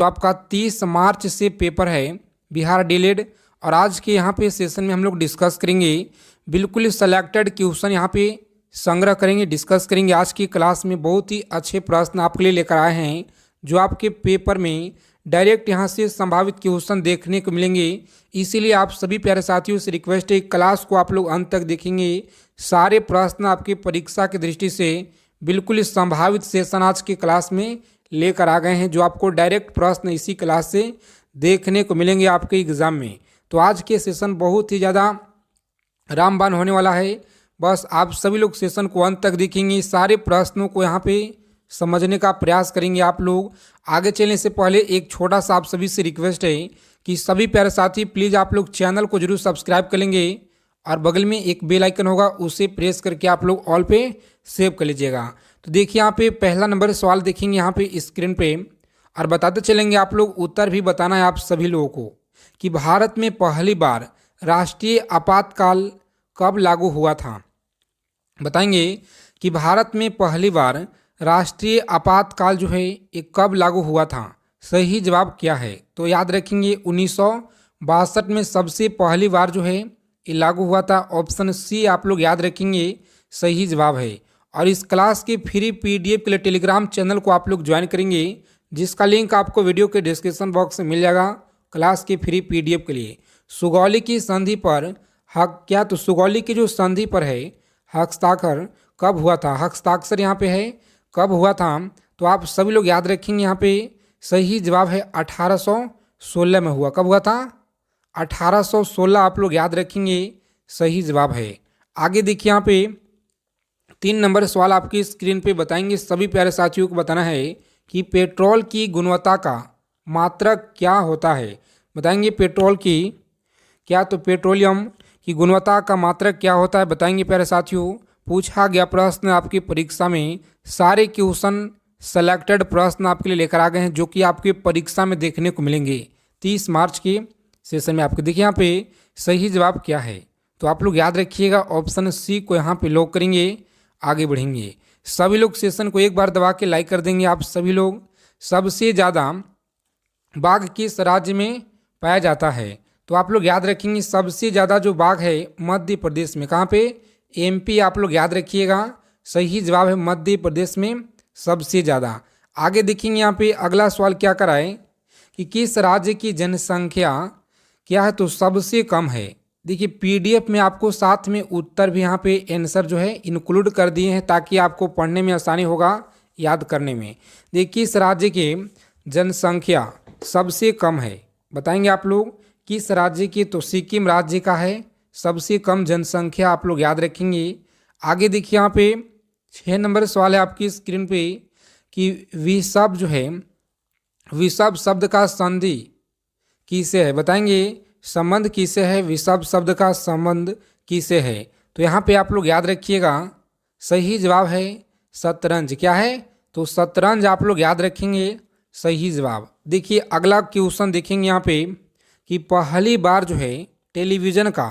तो आपका 30 मार्च से पेपर है बिहार डीएलएड। और आज के यहाँ पे सेशन में हम लोग डिस्कस करेंगे, बिल्कुल सेलेक्टेड क्वेश्चन यहाँ पे संग्रह करेंगे, डिस्कस करेंगे। आज की क्लास में बहुत ही अच्छे प्रश्न आपके लिए लेकर आए हैं जो आपके पेपर में डायरेक्ट यहाँ से संभावित क्वेश्चन देखने को मिलेंगे। इसीलिए आप सभी प्यारे साथियों से रिक्वेस्ट है, क्लास को आप लोग अंत तक देखेंगे। सारे प्रश्न आपकी परीक्षा की दृष्टि से बिल्कुल संभावित सेशन आज की क्लास में लेकर आ गए हैं, जो आपको डायरेक्ट प्रश्न इसी क्लास से देखने को मिलेंगे आपके एग्ज़ाम में। तो आज के सेशन बहुत ही ज़्यादा रामबाण होने वाला है। बस आप सभी लोग सेशन को अंत तक देखेंगे, सारे प्रश्नों को यहाँ पे समझने का प्रयास करेंगे आप लोग। आगे चलने से पहले एक छोटा सा आप सभी से रिक्वेस्ट है कि सभी प्यारे साथी प्लीज़ आप लोग चैनल को जरूर सब्सक्राइब कर लेंगे और बगल में एक बेल आइकन होगा, उसे प्रेस करके आप लोग ऑल पे सेव कर लीजिएगा। तो देखिए यहाँ पे पहला नंबर सवाल देखेंगे यहाँ पे स्क्रीन पे, और बताते चलेंगे आप लोग, उत्तर भी बताना है आप सभी लोगों को कि भारत में पहली बार राष्ट्रीय आपातकाल कब लागू हुआ था। बताएंगे कि भारत में पहली बार राष्ट्रीय आपातकाल जो है ये कब लागू हुआ था। सही जवाब क्या है, तो याद रखेंगे 1962 में सबसे पहली बार जो है ये लागू हुआ था। ऑप्शन सी आप लोग याद रखेंगे सही जवाब है। और इस क्लास के फ्री पीडीएफ के लिए टेलीग्राम चैनल को आप लोग ज्वाइन करेंगे, जिसका लिंक आपको वीडियो के डिस्क्रिप्शन बॉक्स में मिल जाएगा। क्लास के फ्री पीडीएफ के लिए सुगौली की संधि पर हक क्या, तो सुगौली की जो संधि पर है हस्ताक्षर कब हुआ था। हस्ताक्षर यहाँ पे है कब हुआ था, तो आप सभी लोग याद रखेंगे यहाँ पे सही जवाब है 1816 में हुआ। कब हुआ था, 1816 आप लोग याद रखेंगे सही जवाब है। आगे देखिए यहाँ पे 3 नंबर सवाल आपकी स्क्रीन पे बताएंगे, सभी प्यारे साथियों को बताना है कि पेट्रोल की गुणवत्ता का मात्रक क्या होता है। बताएंगे पेट्रोल की क्या, तो पेट्रोलियम की गुणवत्ता का मात्रक क्या होता है, बताएंगे प्यारे साथियों। पूछा गया प्रश्न आपकी परीक्षा में, सारे क्वेश्चन सेलेक्टेड प्रश्न आपके लिए लेकर आ गए हैं जो कि आपकी परीक्षा में देखने को मिलेंगे 30 मार्च के सेशन में। आपके देखिए यहाँ पे सही जवाब क्या है, तो आप लोग याद रखिएगा ऑप्शन सी को यहाँ पे लॉक करेंगे, आगे बढ़ेंगे। सभी लोग सेशन को एक बार दबा के लाइक कर देंगे आप सभी लोग। सबसे ज़्यादा बाघ किस राज्य में पाया जाता है, तो आप लोग याद रखेंगे सबसे ज़्यादा जो बाघ है मध्य प्रदेश में। कहाँ पे, एमपी आप लोग याद रखिएगा सही जवाब है मध्य प्रदेश में सबसे ज़्यादा। आगे देखेंगे यहाँ पे अगला सवाल क्या कराए कि किस राज्य की जनसंख्या क्या है, तो सबसे कम है। देखिए पीडीएफ में आपको साथ में उत्तर भी यहाँ पे आंसर जो है इंक्लूड कर दिए हैं ताकि आपको पढ़ने में आसानी होगा, याद करने में। देखिए किस राज्य की जनसंख्या सबसे कम है, बताएंगे आप लोग किस राज्य की, तो सिक्किम राज्य का है सबसे कम जनसंख्या, आप लोग याद रखेंगे। आगे देखिए यहाँ पे 6 नंबर सवाल है आपकी स्क्रीन पे कि विषभ जो है, विषभ शब्द का संधि किसे है, बताएंगे संबंध किसे है, विषभ शब्द का संबंध किसे है। तो यहाँ पे आप लोग याद रखिएगा सही जवाब है शतरंज। क्या है, तो शतरंज आप लोग याद रखेंगे सही जवाब। देखिए अगला क्वेश्चन देखेंगे यहाँ पे कि पहली बार जो है टेलीविज़न का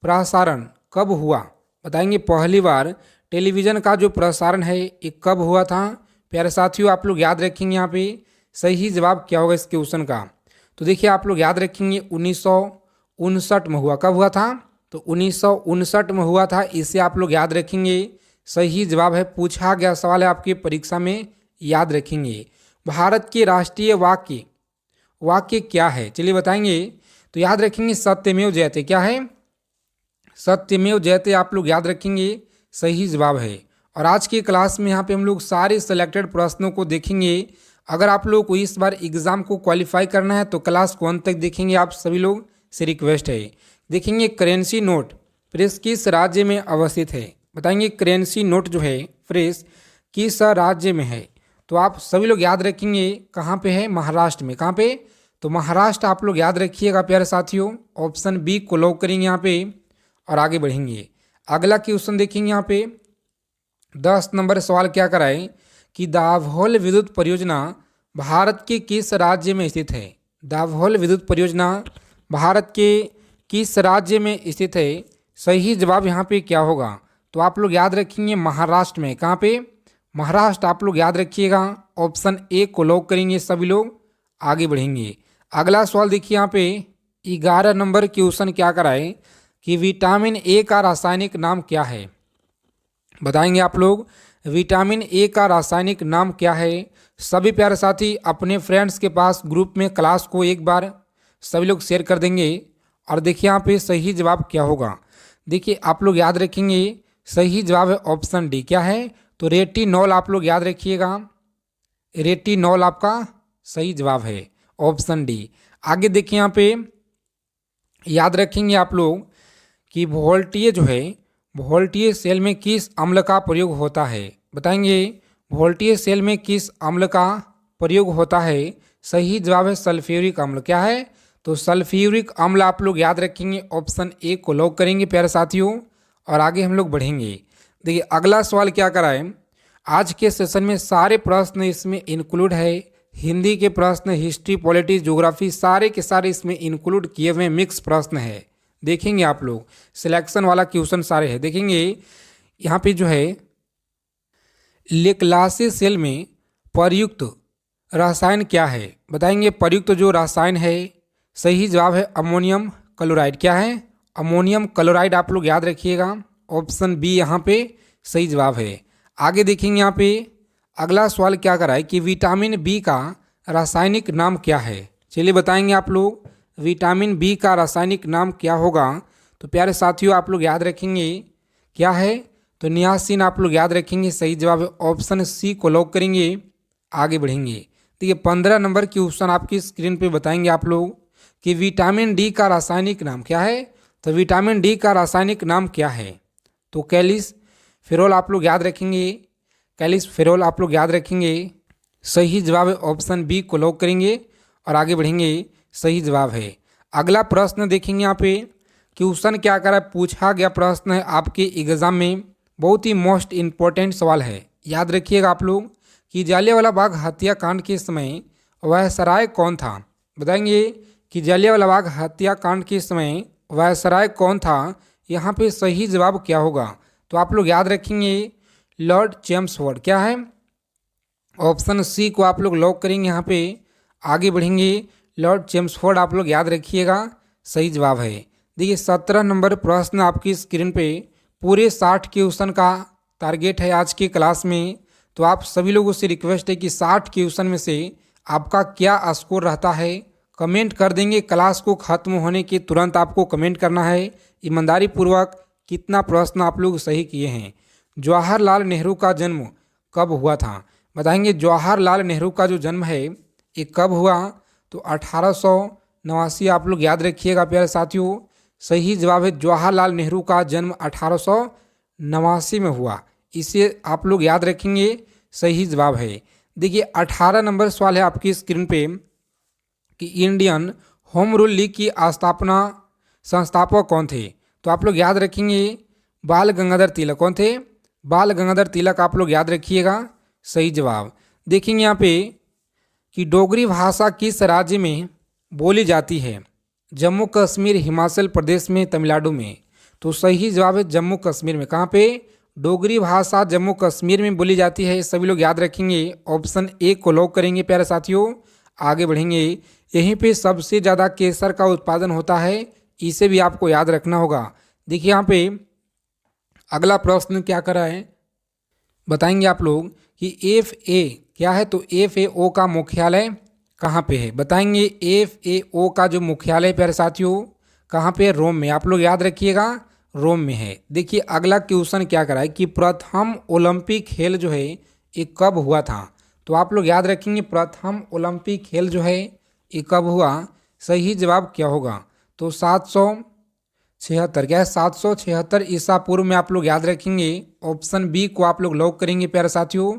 प्रसारण कब हुआ। बताएंगे पहली बार टेलीविज़न का जो प्रसारण है ये कब हुआ था। प्यारे साथियों आप लोग याद रखेंगे यहाँ पे सही जवाब क्या होगा इस क्वेश्चन का, तो देखिए आप लोग याद रखेंगे 1959 में हुआ। कब हुआ था, तो 1959 में हुआ था, इसे आप लोग याद रखेंगे सही जवाब है। पूछा गया सवाल है आपकी परीक्षा में, याद रखेंगे। भारत के राष्ट्रीय वाक्य क्या है, चलिए बताएंगे, तो याद रखेंगे सत्यमेव जयते। क्या है, सत्यमेव जयते आप लोग याद रखेंगे सही जवाब है। और आज की क्लास में यहाँ पे हम लोग सारे सेलेक्टेड प्रश्नों को देखेंगे। अगर आप लोग को इस बार एग्ज़ाम को क्वालिफाई करना है तो क्लास को अंत तक देखेंगे, आप सभी लोग से रिक्वेस्ट है। देखेंगे करेंसी नोट प्रेस किस राज्य में अवस्थित है, बताएंगे करेंसी नोट जो है प्रेस किस राज्य में है, तो आप सभी लोग याद रखेंगे कहाँ पे है, महाराष्ट्र में। कहाँ पे, तो महाराष्ट्र आप लोग याद रखिएगा प्यारे साथियों, ऑप्शन बी को लॉक करेंगे यहाँ पे और आगे बढ़ेंगे। अगला क्वेश्चन देखेंगे यहाँ पे 10 नंबर सवाल क्या कराए कि दाभोल विद्युत परियोजना भारत के किस राज्य में स्थित है। दाभोल विद्युत परियोजना भारत के किस राज्य में स्थित है, सही जवाब यहाँ पे क्या होगा, तो आप लोग याद रखेंगे महाराष्ट्र में। कहाँ पे, महाराष्ट्र आप लोग याद रखिएगा, ऑप्शन ए को लॉक करेंगे सभी लोग, आगे बढ़ेंगे। अगला सवाल देखिए यहाँ पे 11 नंबर क्वेश्चन क्या कराए कि विटामिन ए का रासायनिक नाम क्या है। बताएंगे आप लोग विटामिन ए का रासायनिक नाम क्या है। सभी प्यारे साथी अपने फ्रेंड्स के पास ग्रुप में क्लास को एक बार सभी लोग शेयर कर देंगे। और देखिए यहाँ पे सही जवाब क्या होगा। देखिए आप लोग याद रखेंगे सही जवाब है ऑप्शन डी। क्या है तो रेटिनॉल। आप लोग याद रखिएगा रेटिनॉल आपका सही जवाब है ऑप्शन डी। आगे देखिए यहाँ पे याद रखेंगे आप लोग कि वोल्टीय जो है वोल्टीय सेल में किस अम्ल का प्रयोग होता है। बताएंगे वोल्टीय सेल में किस अम्ल का प्रयोग होता है। सही जवाब है सल्फ्यूरिक अम्ल। क्या है तो सल्फ्यूरिक अम्ल। आप लोग याद रखेंगे ऑप्शन ए को लॉक करेंगे प्यारे साथियों। और आगे हम लोग बढ़ेंगे। देखिए अगला सवाल क्या कराए। आज के सेशन में सारे प्रश्न इसमें इंक्लूड है। हिंदी के प्रश्न, हिस्ट्री, पॉलिटिक्स, ज्योग्राफी सारे के सारे इसमें इंक्लूड किए हुए मिक्स प्रश्न है। देखेंगे आप लोग सिलेक्शन वाला क्वेश्चन सारे है। देखेंगे यहाँ पे जो है लेक्लासे सेल में प्रयुक्त रसायन क्या है। बताएंगे प्रयुक्त जो रसायन है सही जवाब है अमोनियम क्लोराइड। क्या है अमोनियम क्लोराइड। आप लोग याद रखिएगा ऑप्शन बी यहाँ पे सही जवाब है। आगे देखेंगे यहाँ पे अगला सवाल क्या कराए कि विटामिन बी का रासायनिक नाम क्या है। चलिए बताएंगे आप लोग विटामिन बी का रासायनिक नाम क्या होगा। तो प्यारे साथियों आप लोग याद रखेंगे क्या है तो नियासिन। आप लोग याद रखेंगे सही जवाब है ऑप्शन सी को लॉक करेंगे। आगे बढ़ेंगे। तो ये 15 नंबर क्वेश्चन आपकी स्क्रीन पे बताएंगे आप लोग कि विटामिन डी का रासायनिक नाम क्या है। तो विटामिन डी का रासायनिक नाम क्या है तो कैलिस फेरोल। आप लोग याद रखेंगे कैलिस फेरोल। आप लोग याद रखेंगे सही जवाब है ऑप्शन बी को लॉक करेंगे। और आगे बढ़ेंगे सही जवाब है। अगला प्रश्न देखेंगे यहाँ पे क्वेश्चन क्या करा पूछा गया प्रश्न है आपके एग्जाम में। बहुत ही मोस्ट इम्पोर्टेंट सवाल है। याद रखिएगा आप लोग कि जलियांवाला बाग हत्याकांड के समय वायसराय कौन था। बताएंगे कि जलियांवाला बाग हत्याकांड के समय वायसराय कौन था। यहाँ पे सही जवाब क्या होगा तो आप लोग याद रखेंगे लॉर्ड चेम्सफोर्ड। क्या है ऑप्शन सी को आप लोग लॉक करेंगे। यहाँ पे आगे बढ़ेंगे लॉर्ड चेम्सफोर्ड। आप लोग याद रखिएगा सही जवाब है। देखिए 17 नंबर प्रश्न आपकी स्क्रीन पे पूरे 60 क्वेश्चन का टारगेट है आज की क्लास में। तो आप सभी लोगों से रिक्वेस्ट है कि 60 क्वेश्चन में से आपका क्या स्कोर रहता है कमेंट कर देंगे। क्लास को ख़त्म होने के तुरंत आपको कमेंट करना है ईमानदारी पूर्वक कितना प्रश्न आप लोग सही किए हैं। जवाहरलाल नेहरू का जन्म कब हुआ था। बताएंगे जवाहरलाल नेहरू का जो जन्म है ये कब हुआ तो 1889। आप लोग याद रखिएगा प्यारे साथियों सही जवाब है जवाहरलाल नेहरू का जन्म 1889 में हुआ। इसे आप लोग याद रखेंगे सही जवाब है। देखिए 18 नंबर सवाल है आपकी स्क्रीन पे कि इंडियन होम रूल लीग की स्थापना संस्थापक कौन थे। तो आप लोग याद रखेंगे बाल गंगाधर तिलक। कौन थे बाल गंगाधर तिलक। आप लोग याद रखिएगा सही जवाब। देखेंगे यहाँ पे कि डोगरी भाषा किस राज्य में बोली जाती है। जम्मू कश्मीर, हिमाचल प्रदेश में, तमिलनाडु में। तो सही जवाब है जम्मू कश्मीर में। कहाँ पे डोगरी भाषा जम्मू कश्मीर में बोली जाती है। सभी लोग याद रखेंगे ऑप्शन ए को लॉक करेंगे प्यारे साथियों। आगे बढ़ेंगे। यहीं पे सबसे ज़्यादा केसर का उत्पादन होता है। इसे भी आपको याद रखना होगा। देखिए यहाँ पे अगला प्रश्न क्या करा है बताएंगे आप लोग कि FA क्या है तो FAO का मुख्यालय कहाँ पे है। बताएंगे FAO का जो मुख्यालय प्यारे साथियों कहाँ पे है रोम में। आप लोग याद रखिएगा रोम में है। देखिए अगला क्वेश्चन क्या करा है कि प्रथम ओलंपिक खेल जो है ये कब हुआ था। तो आप लोग याद रखेंगे प्रथम ओलंपिक खेल जो है ये कब हुआ। सही जवाब क्या होगा तो 776। क्या है 776 ईसा पूर्व में। आप लोग याद रखेंगे ऑप्शन बी को आप लोग लॉक करेंगे प्यारे साथियों।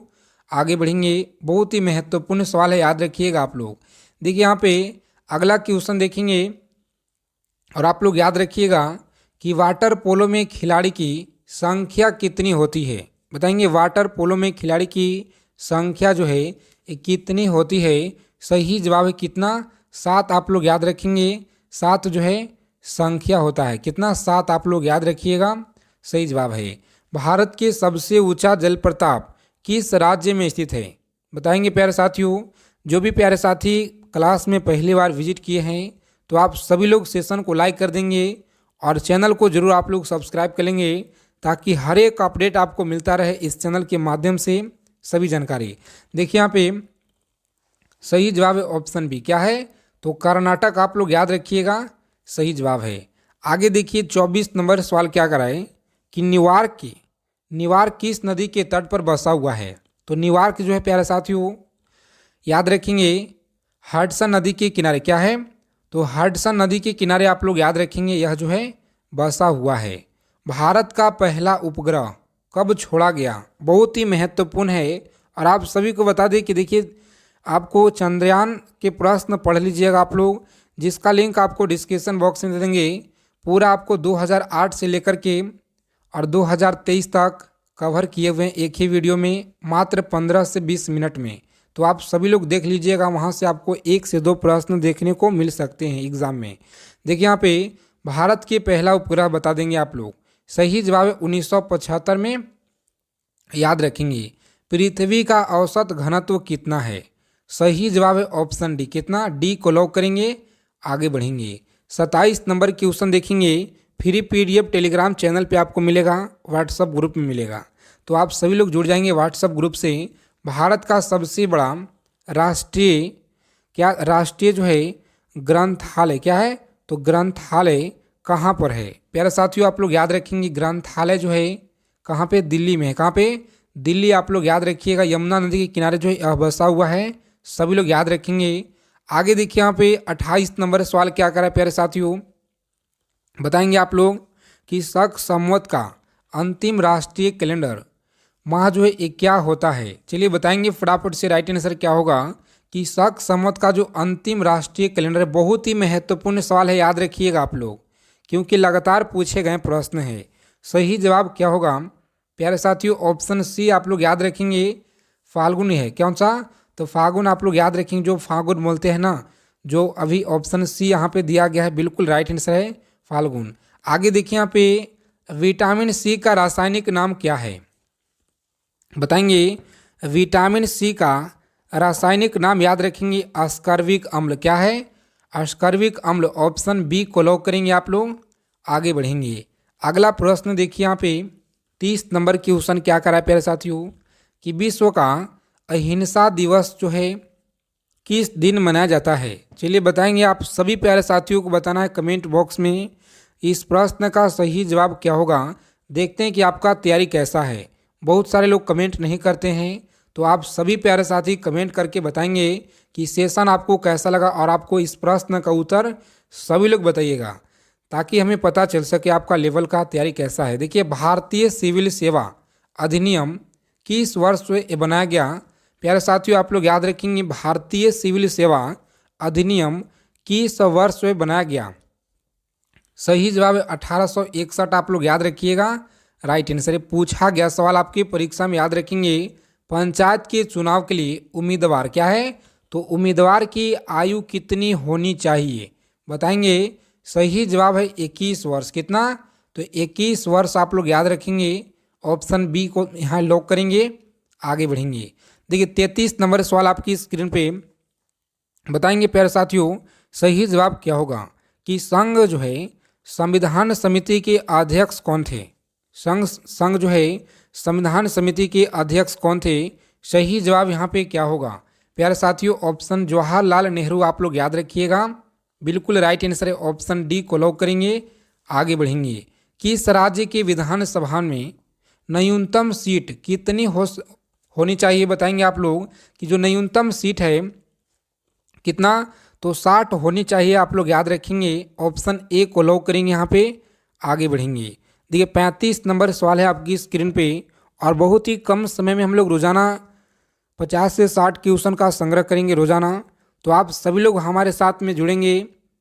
आगे बढ़ेंगे। बहुत ही महत्वपूर्ण सवाल है याद रखिएगा आप लोग। देखिए यहाँ पे अगला क्वेश्चन देखेंगे और आप लोग याद रखिएगा कि वाटर पोलो में खिलाड़ी की संख्या कितनी होती है। बताएंगे वाटर पोलो में खिलाड़ी की संख्या जो है ये कितनी होती है। सही जवाब है कितना 7। आप लोग याद रखेंगे 7 जो है संख्या होता है। कितना 7 आप लोग याद रखिएगा सही जवाब है। भारत के सबसे ऊंचा जलप्रपात किस राज्य में स्थित है। बताएंगे प्यारे साथियों जो भी प्यारे साथी क्लास में पहली बार विजिट किए हैं तो आप सभी लोग सेशन को लाइक कर देंगे और चैनल को जरूर आप लोग सब्सक्राइब कर लेंगे ताकि हर एक अपडेट आपको मिलता रहे इस चैनल के माध्यम से सभी जानकारी। देखिए यहाँ पे सही जवाब है ऑप्शन बी। क्या है? तो कर्नाटक आप लोग याद रखिएगा, सही जवाब है। आगे देखिए 24 नंबर सवाल क्या कराए कि निवार्क किस नदी के तट पर बसा हुआ है। तो निवार्क जो है प्यारे साथियों याद रखेंगे हडसन नदी के किनारे। क्या है? तो हडसन नदी के किनारे आप लोग याद रखेंगे यह जो है बसा हुआ है। भारत का पहला उपग्रह कब छोड़ा गया? बहुत ही महत्वपूर्ण है और आप सभी को बता दें कि देखिए आपको चंद्रयान के प्रश्न पढ़ लीजिएगा आप लोग, जिसका लिंक आपको डिस्क्रिप्शन बॉक्स में दे देंगे। पूरा आपको 2008 से लेकर के और 2023 तक कवर किए हुए हैं एक ही वीडियो में मात्र 15 से 20 मिनट में। तो आप सभी लोग देख लीजिएगा, वहाँ से आपको 1 से 2 प्रश्न देखने को मिल सकते हैं एग्जाम में। देखिए यहाँ पे भारत के पहला उपग्रह बता देंगे आप लोग। सही जवाब है 1975 में। याद रखेंगे पृथ्वी का औसत घनत्व कितना है? सही जवाब है ऑप्शन डी। कितना? डी को लॉक करेंगे, आगे बढ़ेंगे। 27 नंबर क्वेश्चन देखेंगे। फ्री PDF टेलीग्राम चैनल पे आपको मिलेगा, व्हाट्सअप ग्रुप में मिलेगा। तो आप सभी लोग जुड़ जाएंगे व्हाट्सअप ग्रुप से। भारत का सबसे बड़ा राष्ट्रीय जो है ग्रंथालय क्या है? तो ग्रंथालय कहाँ पर है? प्यारे साथियों आप लोग याद रखेंगे ग्रंथालय जो है कहाँ पे? दिल्ली में है। कहाँ पे? दिल्ली आप लोग याद रखिएगा, यमुना नदी के किनारे जो है बसा हुआ है। सभी लोग याद रखेंगे। आगे देखिए यहाँ पे 28 नंबर सवाल क्या करा है प्यारे साथियों, बताएंगे आप लोग कि शक संवत का अंतिम राष्ट्रीय कैलेंडर माह जो है ये क्या होता है? चलिए बताएंगे फटाफट से। राइट आंसर क्या होगा कि शक संवत का जो अंतिम राष्ट्रीय कैलेंडर है। बहुत ही महत्वपूर्ण सवाल है, याद रखिएगा आप लोग, क्योंकि लगातार पूछे गए प्रश्न है। सही जवाब क्या होगा प्यारे साथियों? ऑप्शन सी आप लोग याद रखेंगे, फाल्गुन है। कौन सा? तो फागुन आप लोग याद रखेंगे, जो फागुन बोलते हैं ना, जो अभी ऑप्शन सी यहाँ पे दिया गया है, बिल्कुल राइट आंसर है फाल्गुन। आगे देखिए यहाँ पे विटामिन सी का रासायनिक नाम क्या है? बताएंगे विटामिन सी का रासायनिक नाम याद रखेंगे अस्कर्विक अम्ल। क्या है? अस्कर्विक अम्ल। ऑप्शन बी को लॉक करेंगे आप लोग, आगे बढ़ेंगे। अगला प्रश्न देखिए यहाँ पे 30 नंबर क्वेश्चन क्या करा है प्यारे साथियों कि विश्व का अहिंसा दिवस जो है किस दिन मनाया जाता है? चलिए बताएंगे, आप सभी प्यारे साथियों को बताना है कमेंट बॉक्स में इस प्रश्न का सही जवाब क्या होगा। देखते हैं कि आपका तैयारी कैसा है। बहुत सारे लोग कमेंट नहीं करते हैं, तो आप सभी प्यारे साथी कमेंट करके बताएंगे कि सेशन आपको कैसा लगा और आपको इस प्रश्न का उत्तर सभी लोग बताइएगा, ताकि हमें पता चल सके आपका लेवल का तैयारी कैसा है। देखिए भारतीय सिविल सेवा अधिनियम किस वर्ष में बनाया गया? प्यारे साथियों आप लोग याद रखेंगे भारतीय सिविल सेवा अधिनियम किस वर्ष में बनाया गया? सही जवाब है 1861 आप लोग याद रखिएगा, राइट आंसर है। पूछा गया सवाल आपकी परीक्षा में, याद रखेंगे पंचायत के चुनाव के लिए उम्मीदवार क्या है? तो उम्मीदवार की आयु कितनी होनी चाहिए? बताएंगे सही जवाब है 21 वर्ष। कितना? तो 21 वर्ष आप लोग याद रखेंगे, ऑप्शन बी को यहाँ लॉक करेंगे, आगे बढ़ेंगे। देखिए 33 नंबर सवाल आपकी स्क्रीन पे बताएंगे प्यारे साथियों सही जवाब क्या होगा कि संघ जो है संविधान समिति के अध्यक्ष कौन थे? संघ जो है संविधान समिति के अध्यक्ष कौन थे? सही जवाब यहाँ पे क्या होगा प्यारे साथियों? ऑप्शन जवाहरलाल नेहरू आप लोग याद रखिएगा, बिल्कुल राइट आंसर है। ऑप्शन डी को लॉक करेंगे, आगे बढ़ेंगे। किस राज्य के विधानसभा में न्यूनतम सीट कितनी होनी चाहिए? बताएंगे आप लोग कि जो न्यूनतम सीट है कितना? तो 60 होनी चाहिए, आप लोग याद रखेंगे। ऑप्शन ए को लॉक करेंगे, यहाँ पे आगे बढ़ेंगे। देखिए 35 नंबर सवाल है आपकी स्क्रीन पे और बहुत ही कम समय में हम लोग रोजाना 50 से 60 क्वेश्चन का संग्रह करेंगे रोजाना। तो आप सभी लोग हमारे साथ में जुड़ेंगे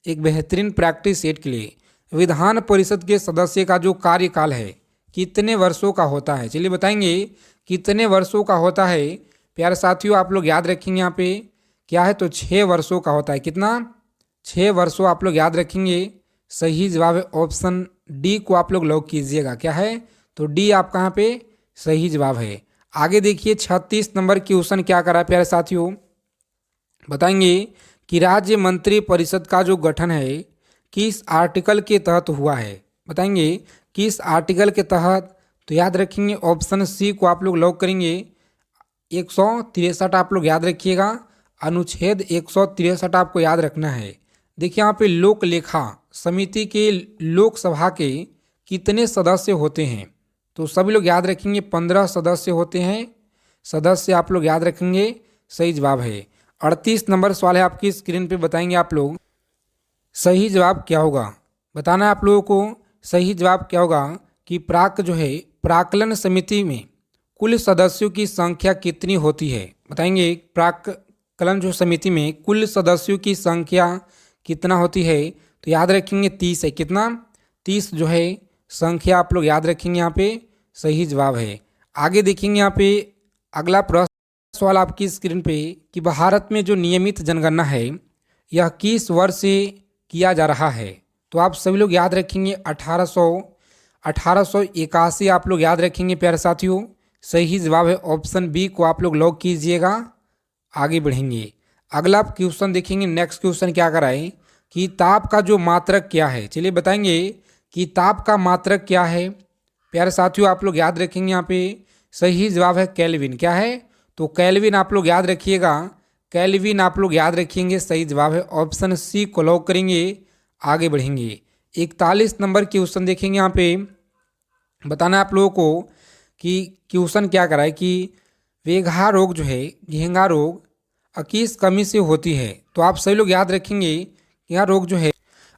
एक बेहतरीन प्रैक्टिस सेट के लिए। विधान परिषद के सदस्य का जो कार्यकाल है कितने वर्षों का होता है? चलिए बताएंगे कितने वर्षों का होता है प्यारे साथियों? आप लोग याद रखेंगे यहाँ पे क्या है? तो 6 वर्षों का होता है। कितना? 6 वर्षों आप लोग याद रखेंगे। सही जवाब है ऑप्शन डी को आप लोग लॉक कीजिएगा। क्या है? तो डी आपका यहाँ पे सही जवाब है। आगे देखिए 36 नंबर क्वेश्चन क्या करा है प्यारे साथियों? बताएंगे कि राज्य मंत्री परिषद का जो गठन है किस आर्टिकल के तहत हुआ है। बताएंगे किस आर्टिकल के तहत। तो याद रखेंगे ऑप्शन सी को आप लोग लॉक करेंगे। 163 आप लोग याद रखिएगा, अनुच्छेद 163 आपको याद रखना है। देखिए यहाँ पे लोक लेखा समिति के लोकसभा के कितने सदस्य होते हैं। तो सभी लोग याद रखेंगे 15 सदस्य होते हैं। सदस्य आप लोग याद रखेंगे, सही जवाब है। 38 नंबर सवाल है आपकी स्क्रीन पे, बताएंगे आप लोग सही जवाब क्या होगा। बताना है आप लोगों को सही जवाब क्या होगा कि प्राक्कलन समिति में कुल सदस्यों की संख्या कितनी होती है। बताएंगे प्राक्कलन जो समिति में कुल सदस्यों की संख्या कितना होती है। तो याद रखेंगे 30 है। कितना? 30 जो है संख्या आप लोग याद रखेंगे, यहाँ पे सही जवाब है। आगे देखेंगे यहाँ पे अगला प्रश्न सवाल आपकी स्क्रीन पे कि भारत में जो नियमित जनगणना है यह किस वर्ष से किया जा रहा है। तो आप सभी लोग याद रखेंगे 1881 आप लोग याद रखेंगे प्यारे साथियों। सही जवाब है ऑप्शन बी को आप लोग लॉक कीजिएगा। आगे बढ़ेंगे, अगला क्वेश्चन देखेंगे। नेक्स्ट क्वेश्चन क्या कराए कि ताप का जो मात्रक क्या है। चलिए बताएंगे कि ताप का मात्रक क्या है। प्यारे साथियों आप लोग याद रखेंगे, यहाँ पे सही जवाब है केल्विन। क्या है? तो केल्विन आप लोग याद रखिएगा, केल्विन आप लोग याद रखेंगे, सही जवाब है। ऑप्शन सी को लॉक करेंगे। आगे बढ़ेंगे, 41 नंबर क्वेश्चन देखेंगे। यहाँ पे बताना है आप लोगों को कि क्वेश्चन क्या कराए कि वेघा रोग जो है, घेंगा रोग किस कमी से होती है। तो आप सभी लोग याद रखेंगे कि यह रोग जो है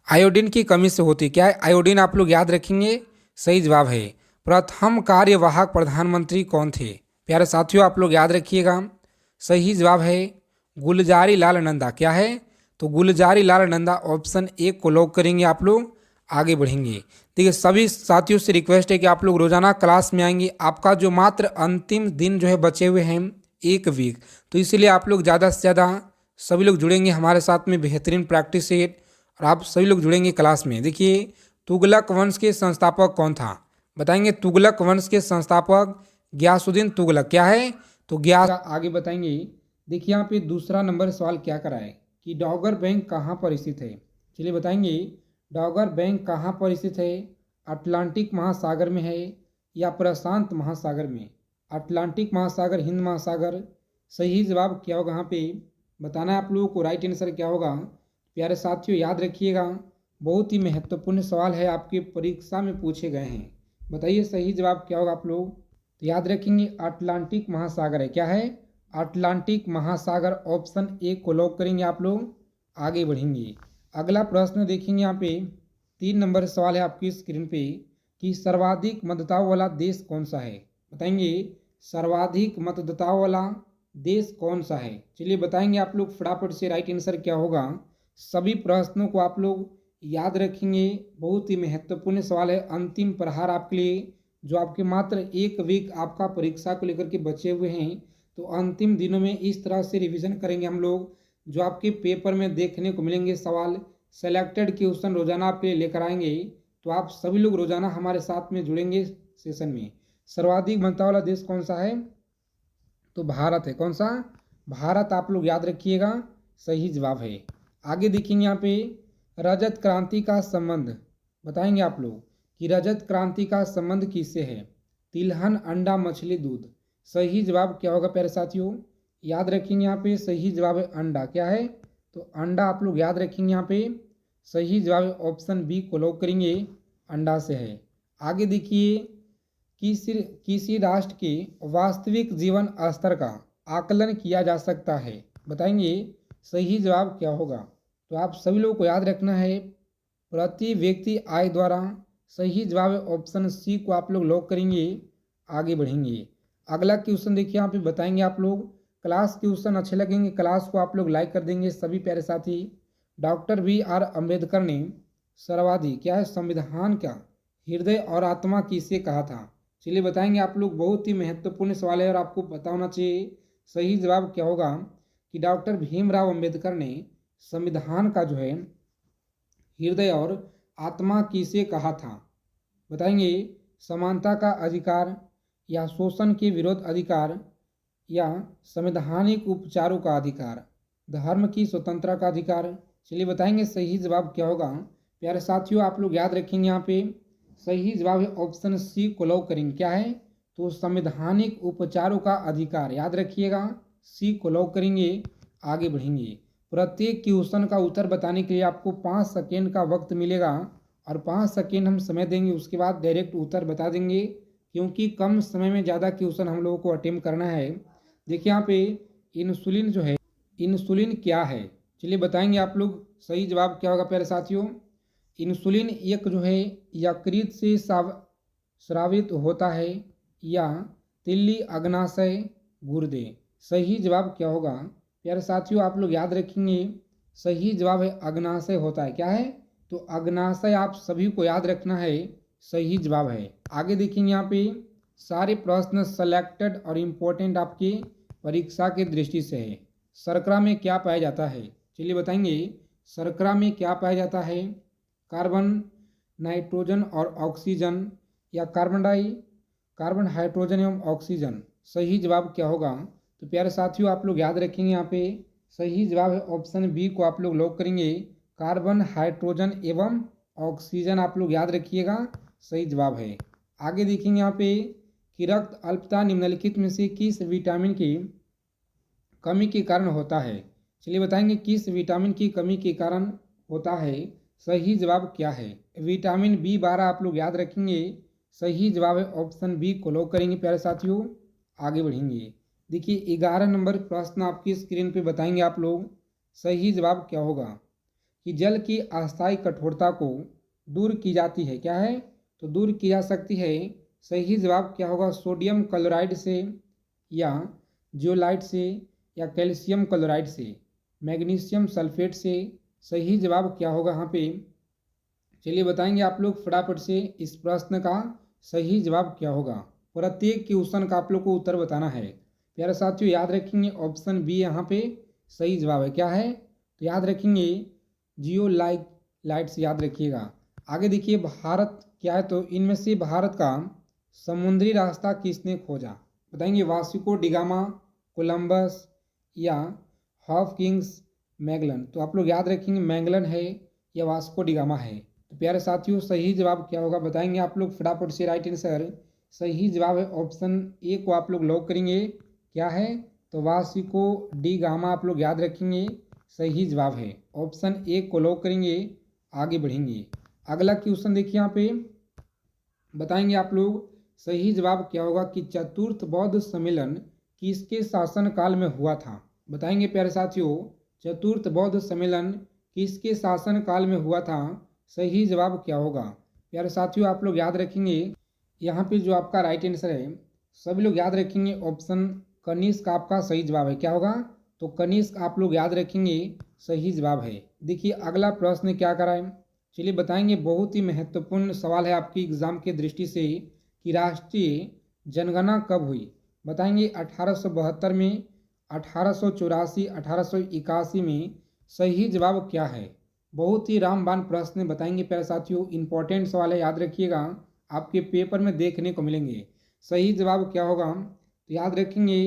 आयोडीन की कमी से होती है। क्या है? आयोडीन आप लोग याद रखेंगे, सही जवाब है। प्रथम कार्यवाहक प्रधानमंत्री कौन थे? प्यारे साथियों आप लोग याद रखिएगा, सही जवाब है गुलजारी लाल नंदा। क्या है? तो गुलजारी लाल नंदा, ऑप्शन ए को लॉक करेंगे आप लोग। आगे बढ़ेंगे, देखिए सभी साथियों से रिक्वेस्ट है कि आप लोग रोजाना क्लास में आएंगे। आपका जो मात्र अंतिम दिन जो है बचे हुए हैं 1 वीक, तो इसीलिए आप लोग ज़्यादा से ज़्यादा सभी लोग जुड़ेंगे हमारे साथ में, बेहतरीन प्रैक्टिस सेट, और आप सभी लोग जुड़ेंगे क्लास में। देखिए तुगलक वंश के संस्थापक कौन था? बताएंगे तुगलक वंश के संस्थापक गयासुद्दीन तुगलक। क्या है? तो ग्यास। आगे बताएंगे, देखिए यहाँ पे दूसरा नंबर सवाल क्या करा है कि डॉगर बैंक कहाँ पर स्थित है। चलिए बताएंगे डॉगर बैंक कहाँ पर स्थित है। अटलांटिक महासागर में है या प्रशांत महासागर में? अटलांटिक महासागर, हिंद महासागर। सही जवाब क्या होगा यहाँ पे बताना है आप लोगों को। राइट आंसर क्या होगा प्यारे साथियों, याद रखिएगा, बहुत ही महत्वपूर्ण सवाल है, आपकी परीक्षा में पूछे गए हैं। बताइए सही जवाब क्या होगा आप लोग। तो याद रखेंगे अटलांटिक महासागर है। क्या है? अटलांटिक महासागर, ऑप्शन ए को लॉक करेंगे आप लोग। आगे बढ़ेंगे, अगला प्रश्न देखेंगे। यहाँ पे 3 नंबर सवाल है आपकी स्क्रीन पे कि सर्वाधिक मतदाताओं वाला देश कौन सा है। बताएंगे सर्वाधिक मतदाताओं वाला देश कौन सा है। चलिए बताएंगे आप लोग फटाफट से, राइट आंसर क्या होगा। सभी प्रश्नों को आप लोग याद रखेंगे, बहुत ही महत्वपूर्ण सवाल है, अंतिम प्रहार आपके लिए, जो आपके मात्र 1 वीक आपका परीक्षा को लेकर के बचे हुए हैं। तो अंतिम दिनों में इस तरह से रिवीजन करेंगे हम लोग, जो आपके पेपर में देखने को मिलेंगे सवाल, सेलेक्टेड क्वेश्चन रोजाना आपके लिए लेकर आएंगे। तो आप सभी लोग रोजाना हमारे साथ में जुड़ेंगे सेशन में। सर्वाधिक मतदाता वाला देश कौन सा है? तो भारत है। कौन सा? भारत आप लोग याद रखिएगा, सही जवाब है। आगे देखेंगे यहाँ पे रजत क्रांति का संबंध, बताएंगे आप लोग कि रजत क्रांति का संबंध किससे है। तिलहन, अंडा, मछली, दूध। सही जवाब क्या होगा प्यारे साथियों, याद रखेंगे यहाँ पे सही जवाब है अंडा। क्या है? तो अंडा आप लोग याद रखेंगे, यहाँ पे सही जवाब है ऑप्शन बी को लॉक करेंगे, अंडा से है। आगे देखिए किसी राष्ट्र के वास्तविक जीवन स्तर का आकलन किया जा सकता है। बताएंगे सही जवाब क्या होगा। तो आप सभी लोगों को याद रखना है प्रति व्यक्ति आय द्वारा। सही जवाब है ऑप्शन सी को आप लोग लॉक करेंगे। आगे बढ़ेंगे, अगला क्वेश्चन देखिए, यहाँ पे बताएंगे आप लोग। क्लास क्वेश्चन अच्छे लगेंगे, क्लास को आप लोग लाइक कर देंगे सभी प्यारे साथी। डॉक्टर BR अम्बेडकर ने सर्वाधिक क्या है संविधान का हृदय और आत्मा किसे कहा था। चलिए बताएंगे आप लोग, बहुत ही महत्वपूर्ण सवाल है और आपको पता होना चाहिए। सही जवाब क्या होगा कि डॉक्टर भीमराव अंबेडकर ने संविधान का जो है हृदय और आत्मा किसे कहा था। बताएंगे समानता का अधिकार, या शोषण के विरोध अधिकार, या संवैधानिक उपचारों का अधिकार। धर्म की स्वतंत्रता का अधिकार। चलिए बताएंगे सही जवाब क्या होगा। प्यारे साथियों आप लोग याद रखेंगे यहाँ पे सही जवाब है ऑप्शन सी को लॉक करेंगे। क्या है तो संवैधानिक उपचारों का अधिकार, याद रखिएगा सी को लॉक करेंगे। आगे बढ़ेंगे। प्रत्येक क्वेश्चन का उत्तर बताने के लिए आपको 5 सेकेंड का वक्त मिलेगा और 5 सेकेंड हम समय देंगे, उसके बाद डायरेक्ट उत्तर बता देंगे क्योंकि कम समय में ज़्यादा क्वेश्चन हम लोगों को अटेम्प्ट करना है। देखिए यहाँ पे इंसुलिन जो है, इंसुलिन क्या है चलिए बताएंगे आप लोग। सही जवाब क्या होगा प्यारे साथियों। इंसुलिन एक जो है यकृत से स्रावित होता है या तिल्ली अग्नाशय गुर्दे। सही जवाब क्या होगा प्यारे साथियों आप लोग याद रखेंगे। सही जवाब है अग्नाशय होता है। क्या है तो अग्नाशय आप सभी को याद रखना है, सही जवाब है। आगे देखेंगे यहाँ पे सारे प्रश्न सेलेक्टेड और इम्पोर्टेंट आपके परीक्षा की दृष्टि से है। शर्करा में क्या पाया जाता है चलिए बताएंगे। शर्करा में क्या पाया जाता है, कार्बन, नाइट्रोजन और ऑक्सीजन या कार्बन हाइड्रोजन एवं ऑक्सीजन। सही जवाब क्या होगा तो प्यारे साथियों आप लोग याद रखेंगे यहाँ पे सही जवाब है ऑप्शन बी को आप लोग लॉक करेंगे, कार्बन हाइड्रोजन एवं ऑक्सीजन आप लोग याद रखिएगा, सही जवाब है। आगे देखेंगे यहाँ पे कि रक्त अल्पता निम्नलिखित में से किस विटामिन की कमी के कारण होता है। चलिए बताएंगे किस विटामिन की कमी के कारण होता है। सही जवाब क्या है विटामिन B12 आप लोग याद रखेंगे। सही जवाब है ऑप्शन बी को लॉक करेंगे प्यारे साथियों। आगे बढ़ेंगे। देखिए 11 नंबर प्रश्न आपकी स्क्रीन पे बताएंगे आप लोग। सही जवाब क्या होगा कि जल की अस्थायी कठोरता को दूर की जाती है। क्या है तो दूर की जा सकती है। सही जवाब क्या होगा सोडियम क्लोराइड से या जियोलाइट से या कैल्शियम क्लोराइड से, मैग्नीशियम सल्फेट से। सही जवाब क्या होगा यहाँ पे चलिए बताएंगे आप लोग फटाफट से इस प्रश्न का सही जवाब क्या होगा। प्रत्येक क्वेश्चन का आप लोग को उत्तर बताना है प्यारे साथियों। याद रखेंगे ऑप्शन बी यहाँ पे सही जवाब है। क्या है तो याद रखेंगे लाइट्स याद रखिएगा। आगे देखिए भारत क्या है तो इनमें से भारत का समुद्री रास्ता किसने खोजा, बताएंगे वास्को डिगामा, कोलंबस या हॉपकिंस, मैगलन। तो आप लोग याद रखेंगे मैगलन है या वास्को डिगामा है। तो प्यारे साथियों सही जवाब क्या होगा बताएंगे आप लोग फटाफट से राइट आंसर। सही जवाब है ऑप्शन ए को आप लोग लॉक करेंगे। क्या है तो वास्को डी गामा आप लोग याद रखेंगे, सही जवाब है ऑप्शन ए को लॉक करेंगे। आगे बढ़ेंगे। अगला क्वेश्चन देखिए यहाँ पे बताएंगे आप लोग सही जवाब क्या होगा कि चतुर्थ बौद्ध सम्मेलन किसके शासनकाल में हुआ था। बताएंगे प्यारे साथियों चतुर्थ बौद्ध सम्मेलन किसके शासनकाल में हुआ था। सही जवाब क्या होगा प्यारे साथियों आप लोग याद रखेंगे। यहाँ पे जो आपका राइट आंसर है सभी लोग याद रखेंगे ऑप्शन कनिष्क आपका सही जवाब है। क्या होगा तो कनिष्क आप लोग याद रखेंगे, सही जवाब है। देखिए अगला प्रश्न क्या कराए चलिए बताएंगे। बहुत ही महत्वपूर्ण सवाल है आपकी एग्जाम के दृष्टि से कि राष्ट्रीय जनगणना कब हुई। बताएंगे 1872 में, 1884, 1881 में। सही जवाब क्या है बहुत ही रामबाण प्रश्न बताएंगे प्यारे साथियों। इंपॉर्टेंट सवाल है याद रखिएगा, आपके पेपर में देखने को मिलेंगे। सही जवाब क्या होगा तो याद रखेंगे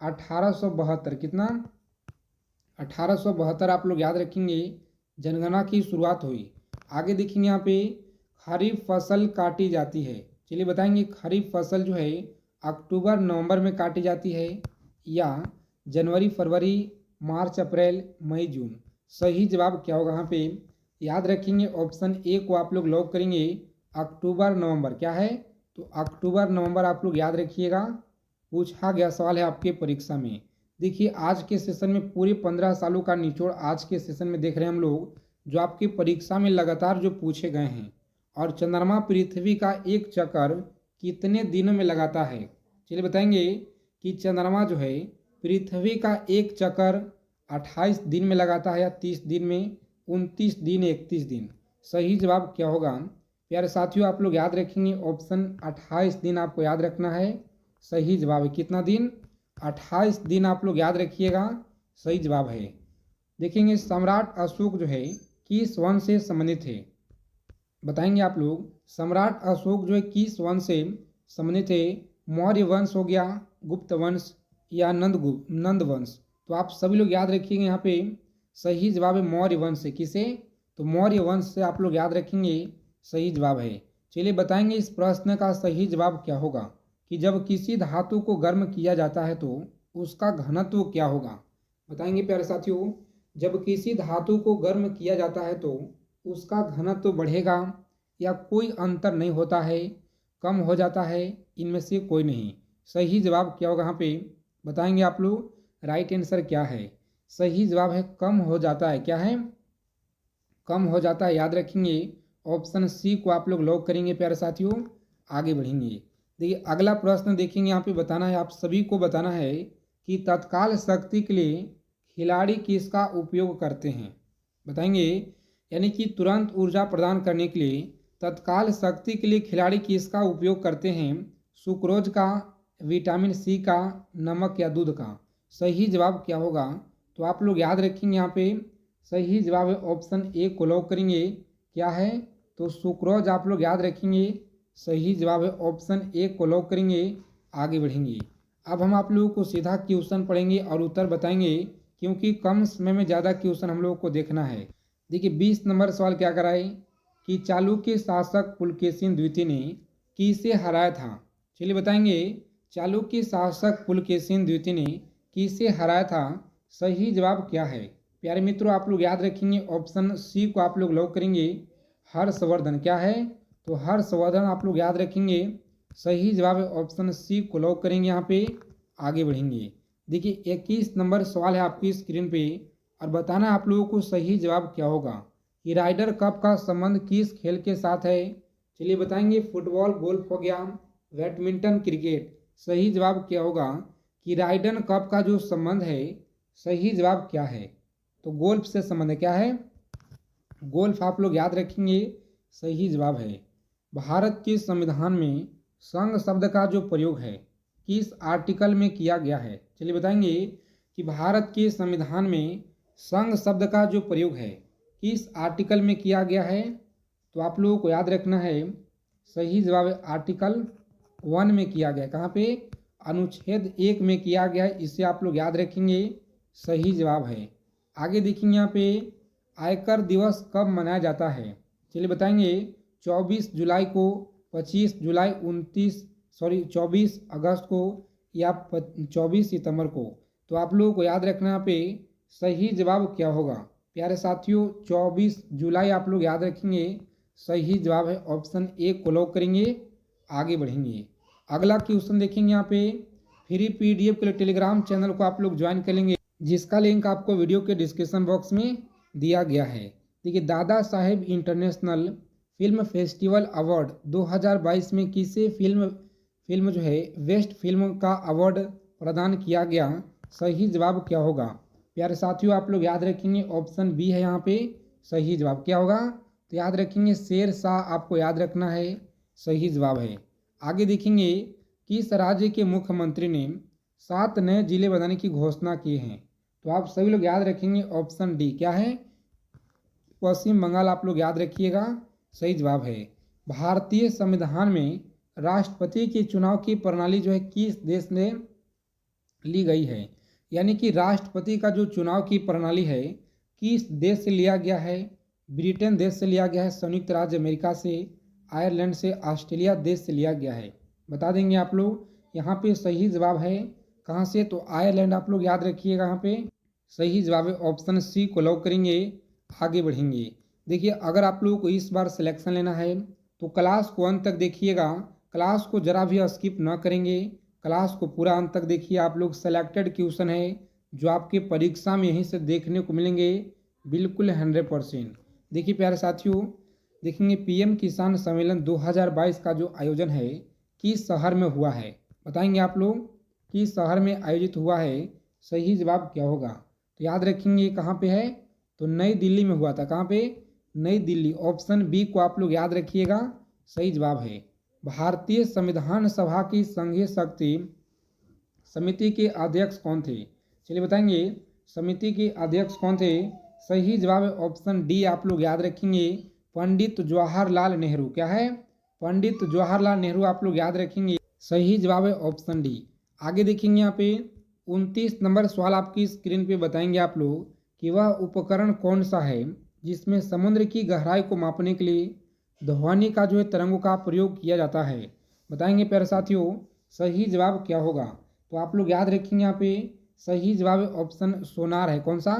1872। कितना 1872 आप लोग याद रखेंगे जनगणना की शुरुआत हुई। आगे देखेंगे यहाँ पे खरीफ फसल काटी जाती है। चलिए बताएंगे खरीफ फसल जो है अक्टूबर नवंबर में काटी जाती है या जनवरी फरवरी मार्च अप्रैल मई जून। सही जवाब क्या होगा यहाँ पे याद रखेंगे ऑप्शन ए को आप लोग लॉक करेंगे, अक्टूबर नवंबर। क्या है तो अक्टूबर नवंबर आप लोग याद रखिएगा, पूछा गया सवाल है आपके परीक्षा में। देखिए आज के सेशन में पूरे 15 सालों का निचोड़ आज के सेशन में देख रहे हैं हम लोग, जो आपकी परीक्षा में लगातार जो पूछे गए हैं। और चंद्रमा पृथ्वी का एक चक्कर कितने दिनों में लगाता है। चलिए बताएंगे कि चंद्रमा जो है पृथ्वी का एक चक्कर 28 दिन में लगाता है या 30 दिन में, 29 दिन, 31 दिन। सही जवाब क्या होगा प्यारे साथियों आप लोग याद रखेंगे ऑप्शन 28 दिन आपको याद रखना है, सही जवाब है। कितना दिन 28 दिन आप लोग याद रखिएगा, सही जवाब है। देखेंगे सम्राट अशोक जो है किस वंश से संबंधित है। बताएंगे आप लोग सम्राट अशोक जो है किस वंश से संबंधित है। मौर्य वंश हो गया, गुप्त वंश या नंद वंश। तो आप सभी लोग याद रखिएगा यहाँ पे सही जवाब है मौर्य वंश से। किसे? तो मौर्य वंश से आप लोग याद रखेंगे सही जवाब है। चलिए बताएंगे इस प्रश्न का सही जवाब क्या होगा कि जब किसी धातु को गर्म किया जाता है तो उसका घनत्व क्या होगा। बताएंगे प्यारे साथियों, जब किसी धातु को गर्म किया जाता है तो उसका घनत्व बढ़ेगा या कोई अंतर नहीं होता है, कम हो जाता है, इनमें से कोई नहीं। सही जवाब क्या होगा यहाँ पे बताएंगे आप लोग। राइट आंसर क्या है? सही जवाब है कम हो जाता है। क्या है? कम हो जाता है। याद रखेंगे ऑप्शन सी को आप लोग लॉक करेंगे प्यारे साथियों। आगे बढ़ेंगे। देखिए अगला प्रश्न देखेंगे, यहाँ पे बताना है आप सभी को बताना है कि तत्काल शक्ति के लिए खिलाड़ी किसका उपयोग करते हैं। बताएंगे यानी कि तुरंत ऊर्जा प्रदान करने के लिए तत्काल शक्ति के लिए खिलाड़ी किसका उपयोग करते हैं। सुक्रोज का, विटामिन सी का, नमक या दूध का। सही जवाब क्या होगा? तो आप लोग याद रखेंगे यहाँ पे सही जवाब है ऑप्शन ए को लॉक करेंगे। क्या है? तो सुक्रोज आप लोग याद रखेंगे। सही जवाब है ऑप्शन ए को लॉक करेंगे। आगे बढ़ेंगे। अब हम आप लोगों को सीधा क्वेश्चन पढ़ेंगे और उत्तर बताएंगे, क्योंकि कम समय में ज़्यादा क्वेश्चन हम लोगों को देखना है। देखिए 20 नंबर सवाल क्या कराए कि चालुक्य शासक पुलकेशिन द्वितीय ने किसे हराया था। चलिए बताएंगे चालुक्य शासक पुलकेशिन द्वितीय ने किसे हराया था। सही जवाब क्या है? प्यारे मित्रों आप लोग याद रखेंगे ऑप्शन सी को आप लोग लॉक करेंगे। हर्षवर्धन। क्या है? तो हर्षवर्धन आप लोग याद रखेंगे। सही जवाब है ऑप्शन सी को लॉक करेंगे। यहाँ पे आगे बढ़ेंगे। देखिए 21 नंबर सवाल है आपकी स्क्रीन पे और बताना आप लोगों को सही जवाब क्या होगा कि राइडर कप का संबंध किस खेल के साथ है। चलिए बताएंगे फुटबॉल, गोल्फ हो गया, बैडमिंटन, क्रिकेट। सही जवाब क्या होगा कि राइडर कप का जो संबंध है, सही जवाब क्या है? तो गोल्फ से संबंध है। क्या है? गोल्फ आप लोग याद रखेंगे। सही जवाब है। भारत के संविधान में संघ शब्द का जो प्रयोग है किस आर्टिकल में किया गया है। चलिए बताएंगे कि भारत के संविधान में संघ शब्द का जो प्रयोग है किस आर्टिकल में किया गया है। तो आप लोगों को याद रखना है सही जवाब है आर्टिकल 1 में किया गया। कहाँ पे? अनुच्छेद 1 में किया गया है। इसे आप लोग याद रखेंगे। सही जवाब है। आगे देखेंगे यहाँ पे आयकर दिवस कब मनाया जाता है। चलिए बताएंगे 24 जुलाई को, 25 जुलाई, 24 अगस्त को या 24 सितंबर को। तो आप लोगों को याद रखना यहाँ पे सही जवाब क्या होगा। प्यारे साथियों 24 जुलाई आप लोग याद रखेंगे। सही जवाब है ऑप्शन ए को लॉक करेंगे। आगे बढ़ेंगे। अगला क्वेश्चन देखेंगे यहाँ पे फ्री पीडीएफ के लिए टेलीग्राम चैनल को आप लोग ज्वाइन कर लेंगे, जिसका लिंक आपको वीडियो के डिस्क्रिप्शन बॉक्स में दिया गया है। देखिए Dada Saheb international film festival award 2022 में किसे फिल्म जो है बेस्ट फिल्म का अवार्ड प्रदान किया गया। सही जवाब क्या होगा? प्यारे साथियों आप लोग याद रखेंगे ऑप्शन बी है यहाँ पे सही जवाब। क्या होगा? तो याद रखेंगे शेर शाह आपको याद रखना है। सही जवाब है। आगे देखेंगे किस राज्य के मुख्यमंत्री ने 7 नए जिले बनाने की घोषणा की है। तो आप सभी लोग याद रखेंगे ऑप्शन डी। क्या है? पश्चिम बंगाल आप लोग याद रखिएगा। सही जवाब है। भारतीय संविधान में राष्ट्रपति के चुनाव की प्रणाली जो है किस देश ने ली गई है। यानी कि राष्ट्रपति का जो चुनाव की प्रणाली है किस देश से लिया गया है। ब्रिटेन देश से लिया गया है, संयुक्त राज्य अमेरिका से, आयरलैंड से, ऑस्ट्रेलिया देश से लिया गया है। बता देंगे आप लोग। यहाँ पे सही जवाब है कहाँ से? तो आयरलैंड आप लोग याद रखिएगा। यहाँ पे सही जवाब है ऑप्शन सी को लॉक करेंगे। आगे बढ़ेंगे। देखिए अगर आप लोगों को इस बार सिलेक्शन लेना है तो क्लास को अंत तक देखिएगा। क्लास को जरा भी स्किप ना करेंगे, क्लास को पूरा अंत तक देखिए। आप लोग सेलेक्टेड क्वेश्चन है जो आपके परीक्षा में यहीं से देखने को मिलेंगे, बिल्कुल 100%। देखिए प्यारे साथियों देखेंगे पीएम किसान सम्मेलन 2022 का जो आयोजन है किस शहर में हुआ है। बताएंगे आप लोग किस शहर में आयोजित हुआ है। सही जवाब क्या होगा? तो याद रखेंगे कहाँ पे है। तो नई दिल्ली में हुआ था। कहाँ पे? नई दिल्ली। ऑप्शन बी को आप लोग याद रखिएगा। सही जवाब है। भारतीय संविधान सभा की संघीय शक्ति समिति के अध्यक्ष कौन थे। चलिए बताएंगे समिति के अध्यक्ष कौन थे। सही जवाब है ऑप्शन डी आप लोग याद रखेंगे पंडित जवाहरलाल नेहरू। क्या है? पंडित जवाहरलाल नेहरू आप लोग याद रखेंगे। सही जवाब है ऑप्शन डी। आगे देखेंगे यहाँ पे 29 नंबर सवाल आपकी स्क्रीन पे बताएंगे आप लोग कि वह उपकरण कौन सा है जिसमें समुद्र की गहराई को मापने के लिए ध्वनि का जो है तरंगों का प्रयोग किया जाता है। बताएंगे प्यारे साथियों सही जवाब क्या होगा। तो आप लोग याद रखेंगे यहाँ पे सही जवाब ऑप्शन सोनार है। कौन सा?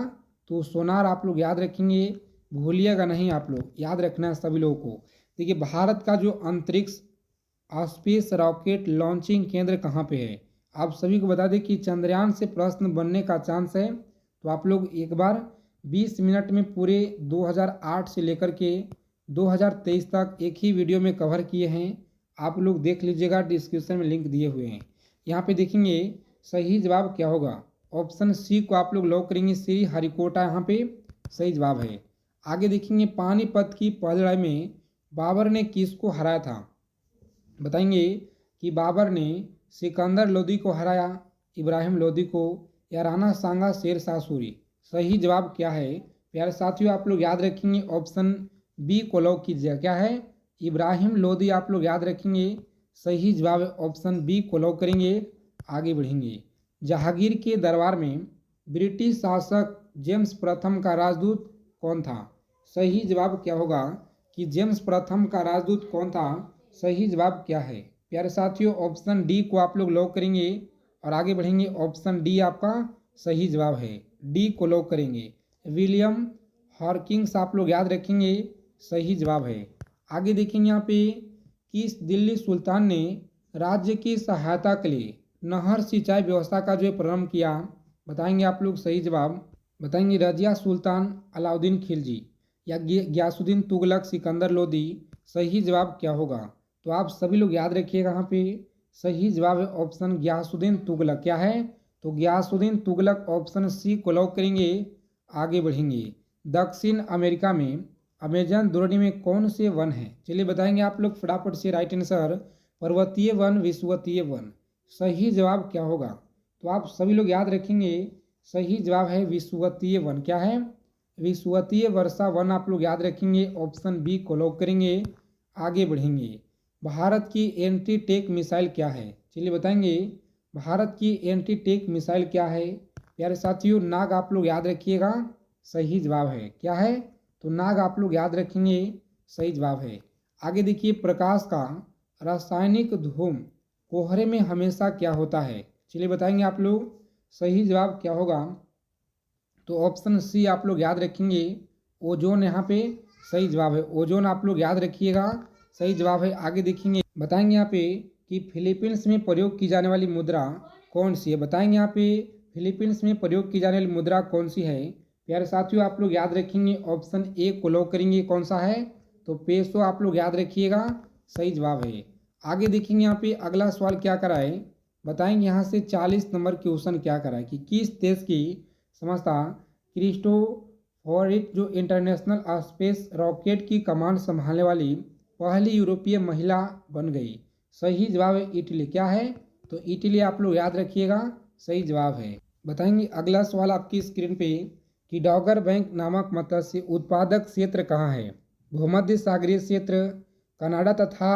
तो सोनार आप लोग याद रखेंगे, भूलिएगा नहीं, आप लोग याद रखना है सभी लोगों को। देखिए भारत का जो अंतरिक्ष स्पेस रॉकेट लॉन्चिंग केंद्र कहाँ पे है? आप सभी को बता दें कि चंद्रयान से प्रश्न बनने का चांस है। तो आप लोग एक बार 20 मिनट में पूरे 2008 से लेकर के 2023 तक एक ही वीडियो में कवर किए हैं। आप लोग देख लीजिएगा, डिस्क्रिप्शन में लिंक दिए हुए हैं। यहाँ पे देखेंगे सही जवाब क्या होगा। ऑप्शन सी को आप लोग लॉक करेंगे, श्री हरिकोटा यहाँ पे सही जवाब है। आगे देखेंगे पानीपत की पहली लड़ाई में बाबर ने किसको हराया था? बताएंगे कि बाबर ने सिकंदर लोदी को हराया, इब्राहिम लोदी को, या राणा सांगा शेर शाह सूरी। सही जवाब क्या है प्यारे साथियों? आप लोग याद रखेंगे ऑप्शन बी को लॉक कीजिएगा। क्या है? इब्राहिम लोदी आप लोग याद रखेंगे। सही जवाब ऑप्शन बी को लॉक करेंगे। आगे बढ़ेंगे। जहांगीर के दरबार में ब्रिटिश शासक जेम्स प्रथम का राजदूत कौन था? सही जवाब क्या होगा कि जेम्स प्रथम का राजदूत कौन था? सही जवाब क्या है प्यारे साथियों? ऑप्शन डी को आप लोग लॉक करेंगे और आगे बढ़ेंगे। ऑप्शन डी आपका सही जवाब है, डी को लॉक करेंगे। विलियम हॉकिंस आप लोग याद रखेंगे, सही जवाब है। आगे देखेंगे यहाँ पे किस दिल्ली सुल्तान ने राज्य की सहायता के लिए नहर सिंचाई व्यवस्था का जो है प्रारंभ किया? बताएंगे आप लोग सही जवाब। बताएंगे रजिया सुल्तान, अलाउद्दीन खिलजी, या गयासुद्दीन तुगलक, सिकंदर लोदी। सही जवाब क्या होगा? तो आप सभी लोग याद रखिएगा यहाँ पे सही जवाब है ऑप्शन गयासुद्दीन तुगलक। क्या है? तो गयासुद्दीन तुगलक ऑप्शन सी को लॉक करेंगे। आगे बढ़ेंगे। दक्षिण अमेरिका में अमेजन द्रोणी में कौन से वन है? चलिए बताएंगे आप लोग फटाफट से राइट आंसर। पर्वतीय वन, विषुवतीय वन। सही जवाब क्या होगा? तो आप सभी लोग याद रखेंगे सही जवाब है विषुवतीय वन। क्या है? विषुवतीय वर्षा वन आप लोग याद रखेंगे। ऑप्शन बी को लॉक करेंगे। आगे बढ़ेंगे। भारत की एंटी टेक मिसाइल क्या है? चलिए बताएंगे भारत की एंटी टेक मिसाइल क्या है प्यारे साथियों? नाग आप लोग याद रखिएगा, सही जवाब है। क्या है? तो नाग आप लोग याद रखेंगे, सही जवाब है। आगे देखिए प्रकाश का रासायनिक धूम कोहरे में हमेशा क्या होता है? चलिए बताएंगे आप लोग सही जवाब क्या होगा। तो ऑप्शन सी आप लोग याद रखेंगे, ओजोन यहाँ पे सही जवाब है। ओजोन आप लोग याद रखिएगा, सही जवाब है। आगे देखेंगे बताएंगे यहाँ पे कि फिलीपींस में प्रयोग की जाने वाली मुद्रा कौन सी है? बताएंगे यहाँ पे फिलीपींस में प्रयोग की जाने वाली मुद्रा कौन सी है प्यारे साथियों? आप लोग याद रखेंगे ऑप्शन ए को लॉक करेंगे। कौन सा है? तो पेसो आप लोग याद रखिएगा, सही जवाब है। आगे देखेंगे यहाँ पे अगला सवाल क्या कराए, बताएंगे यहाँ से 40 नंबर क्वेश्चन क्या कराए कि किस देश की संस्था क्रिस्टोफोरिट जो इंटरनेशनल स्पेस रॉकेट की कमांड संभालने वाली पहली यूरोपीय महिला बन गई? सही जवाब है इटली। क्या है? तो इटली आप लोग याद रखिएगा, सही जवाब है। बताएंगे अगला सवाल आपकी स्क्रीन पे कि डॉगर बैंक नामक मत्स्य उत्पादक क्षेत्र कहाँ है? भूमध्य सागरीय क्षेत्र, कनाडा तथा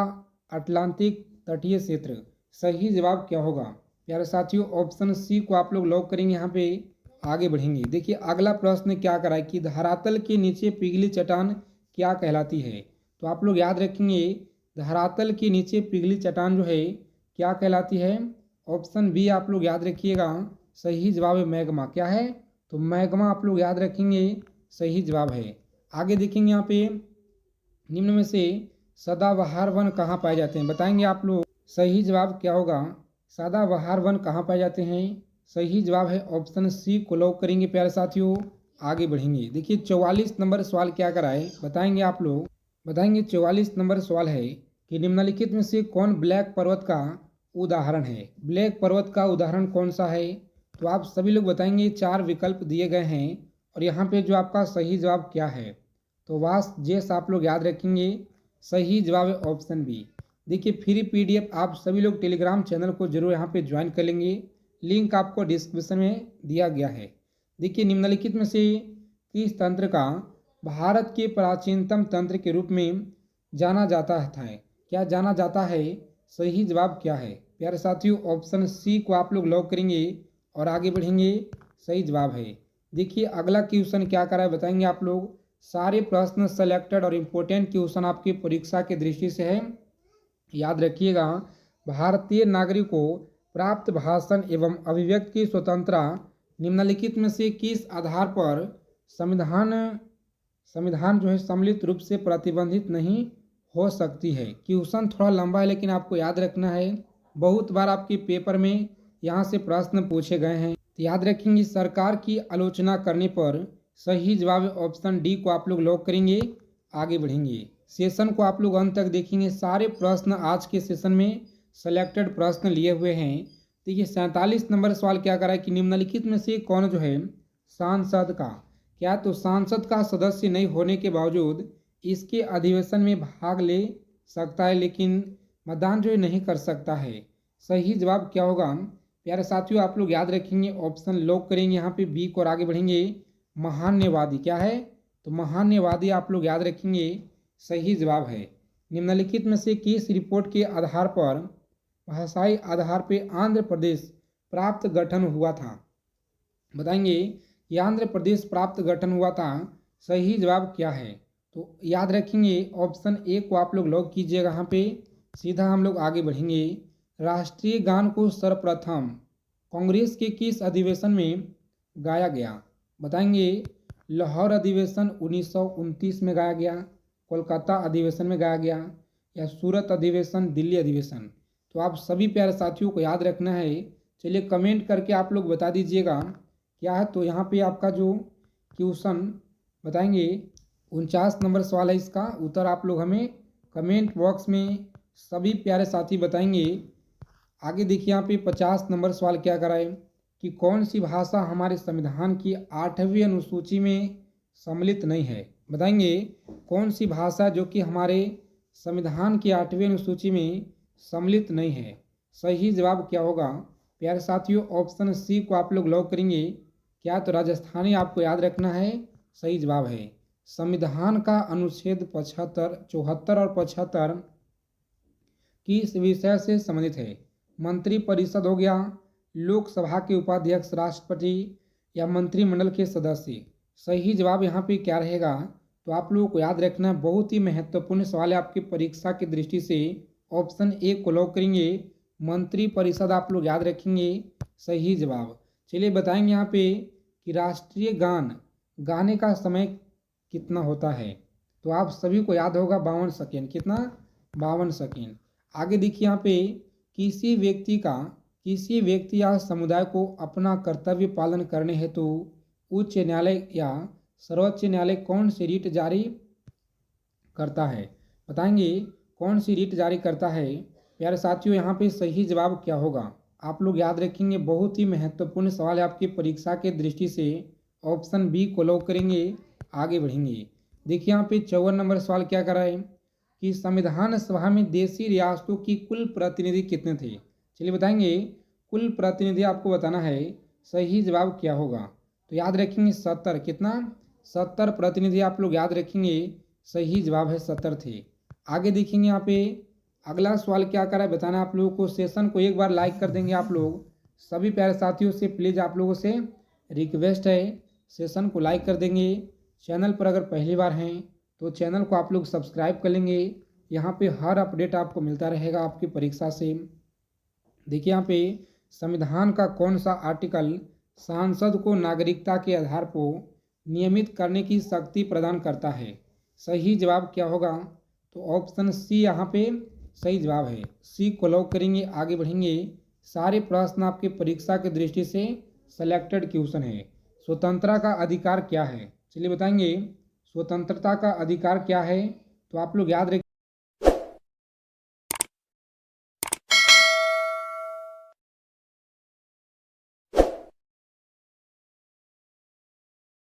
अटलांटिक तटीय क्षेत्र। सही जवाब क्या होगा प्यारे साथियों? ऑप्शन सी को आप लोग लॉक करेंगे। यहाँ पे आगे बढ़ेंगे। देखिए अगला प्रश्न क्या कराए कि धरातल के नीचे पिघली चट्टान क्या कहलाती है? तो आप लोग याद रखेंगे धरातल के नीचे पिघली चट्टान जो है क्या कहलाती है? ऑप्शन बी आप लोग याद रखिएगा, सही जवाब है मैग्मा। क्या है? तो मैग्मा आप लोग याद रखेंगे, सही जवाब है। आगे देखेंगे यहाँ पे निम्न में से सदाबहार वन कहाँ पाए जाते हैं? बताएंगे आप लोग सही जवाब क्या होगा। सदाबहार वन कहाँ पाए जाते हैं? सही जवाब है ऑप्शन सी को लॉक करेंगे प्यारे साथियों। आगे बढ़ेंगे। देखिए 44 नंबर सवाल क्या कराए, बताएंगे आप लोग। बताएंगे 44 नंबर सवाल है कि निम्नलिखित में से कौन ब्लैक पर्वत का उदाहरण है? ब्लैक पर्वत का उदाहरण कौन सा है? तो आप सभी लोग बताएंगे, 4 विकल्प दिए गए हैं और यहाँ पे जो आपका सही जवाब क्या है? तो वास जेस आप लोग याद रखेंगे, सही जवाब है ऑप्शन बी। देखिए फ्री पीडीएफ आप सभी लोग टेलीग्राम चैनल को जरूर यहाँ पे ज्वाइन कर लेंगे, लिंक आपको डिस्क्रिप्शन में दिया गया है। देखिए निम्नलिखित में से किस तंत्र का भारत के प्राचीनतम तंत्र के रूप में जाना जाता है? क्या जाना जाता है? सही जवाब क्या है प्यारे साथियों? ऑप्शन सी को आप लोग लॉक करेंगे। और आगे बढ़ेंगे। सही जवाब है। देखिए अगला क्वेश्चन क्या करा है बताएंगे आप लोग। सारे प्रश्न सेलेक्टेड और इम्पोर्टेंट क्वेश्चन आपकी परीक्षा की दृष्टि से है, याद रखिएगा। भारतीय नागरिक को प्राप्त भाषण एवं अभिव्यक्ति की स्वतंत्रता निम्नलिखित में से किस आधार पर संविधान संविधान जो है सम्मिलित रूप से प्रतिबंधित नहीं हो सकती है। क्वेश्चन थोड़ा लंबा है लेकिन आपको याद रखना है, बहुत बार आपके पेपर में यहाँ से प्रश्न पूछे गए हैं। तो याद रखेंगे सरकार की आलोचना करने पर सही जवाब ऑप्शन डी को आप लोग लॉक करेंगे। आगे बढ़ेंगे। सेशन को आप लोग अंत तक देखेंगे। सारे प्रश्न आज के सेशन में सेलेक्टेड प्रश्न लिए हुए हैं। देखिए 47 नंबर सवाल क्या करा है कि निम्नलिखित में से कौन जो है सांसद का, क्या तो सांसद का सदस्य नहीं होने के बावजूद इसके अधिवेशन में भाग ले सकता है लेकिन मतदान जो है नहीं कर सकता है। सही जवाब क्या होगा प्यारे साथियों, आप लोग याद रखेंगे, ऑप्शन लॉक करेंगे यहाँ पे बी को और आगे बढ़ेंगे। महान्यवादी क्या है तो महान्यवादी आप लोग याद रखेंगे सही जवाब है। निम्नलिखित में से किस रिपोर्ट के आधार पर भाषाई आधार पर आंध्र प्रदेश प्राप्त गठन हुआ था, बताएंगे कि आंध्र प्रदेश प्राप्त गठन हुआ था। सही जवाब क्या है तो याद रखेंगे ऑप्शन ए को आप लोग लॉक कीजिएगा। यहाँ पे सीधा हम लोग आगे बढ़ेंगे। राष्ट्रीय गान को सर्वप्रथम कांग्रेस के किस अधिवेशन में गाया गया, बताएंगे लाहौर अधिवेशन 1929 में गाया गया, कोलकाता अधिवेशन में गाया गया या सूरत अधिवेशन, दिल्ली अधिवेशन। तो आप सभी प्यारे साथियों को याद रखना है। चलिए कमेंट करके आप लोग बता दीजिएगा क्या है। तो यहाँ पे आपका जो क्वेश्चन बताएंगे 49 नंबर सवाल है, इसका उत्तर आप लोग हमें कमेंट बॉक्स में सभी प्यारे साथी बताएंगे। आगे देखिए यहाँ पे 50 नंबर सवाल क्या करा है कि कौन सी भाषा हमारे संविधान की 8वीं अनुसूची में सम्मिलित नहीं है, बताएंगे कौन सी भाषा जो कि हमारे संविधान की 8वीं अनुसूची में सम्मिलित नहीं है। सही जवाब क्या होगा प्यारे साथियों, ऑप्शन सी को आप लोग लॉक करेंगे। क्या तो राजस्थानी आपको याद रखना है। सही जवाब है। संविधान का अनुच्छेद 75, 74 और 75 किस विषय से संबंधित है, मंत्रिपरिषद हो गया, लोकसभा के उपाध्यक्ष, राष्ट्रपति या मंत्रिमंडल के सदस्य। सही जवाब यहाँ पे क्या रहेगा तो आप लोगों को याद रखना, बहुत ही महत्वपूर्ण सवाल है आपकी परीक्षा की दृष्टि से। ऑप्शन ए को लॉक करेंगे, मंत्रिपरिषद आप लोग याद रखेंगे सही जवाब। चलिए बताएंगे यहाँ पे कि राष्ट्रीय गान गाने का समय कितना होता है, तो आप सभी को याद होगा 52 सेकेंड। कितना 52 सेकेंड। आगे देखिए यहाँ पे किसी व्यक्ति या समुदाय को अपना कर्तव्य पालन करने हेतु उच्च न्यायालय या सर्वोच्च न्यायालय कौन सी रीट जारी करता है, बताएंगे कौन सी रीट जारी करता है। प्यारे साथियों यहाँ पे सही जवाब क्या होगा आप लोग याद रखेंगे, बहुत ही महत्वपूर्ण सवाल है आपकी परीक्षा के दृष्टि से। ऑप्शन बी को लॉक करेंगे। आगे बढ़ेंगे। देखिए यहाँ पे 54 नंबर सवाल क्या कर रहा है कि संविधान सभा में देशी रियासतों की कुल प्रतिनिधि कितने थे। चलिए बताएंगे कुल प्रतिनिधि आपको बताना है। सही जवाब क्या होगा तो याद रखेंगे 70। कितना 70 प्रतिनिधि आप लोग याद रखेंगे। सही जवाब है 70 थे। आगे देखेंगे यहाँ पे अगला सवाल क्या कर रहा है बताना आप लोगों को। सेशन को एक बार लाइक कर देंगे आप लोग सभी प्यारे साथियों से, प्लीज़ आप लोगों से रिक्वेस्ट है सेशन को लाइक कर देंगे। चैनल पर अगर पहली बार हैं तो चैनल को आप लोग सब्सक्राइब कर लेंगे। यहाँ पे हर अपडेट आपको मिलता रहेगा आपकी परीक्षा से। देखिए यहाँ पे संविधान का कौन सा आर्टिकल सांसद को नागरिकता के आधार पर नियमित करने की शक्ति प्रदान करता है। सही जवाब क्या होगा तो ऑप्शन सी यहाँ पे सही जवाब है। सी को लॉक करेंगे। आगे बढ़ेंगे। सारे प्रश्न आपके परीक्षा की दृष्टि से सेलेक्टेड क्वेश्चन है। स्वतंत्रता का अधिकार क्या है, चलिए बताएंगे स्वतंत्रता का अधिकार क्या है। तो आप लोग याद रखिए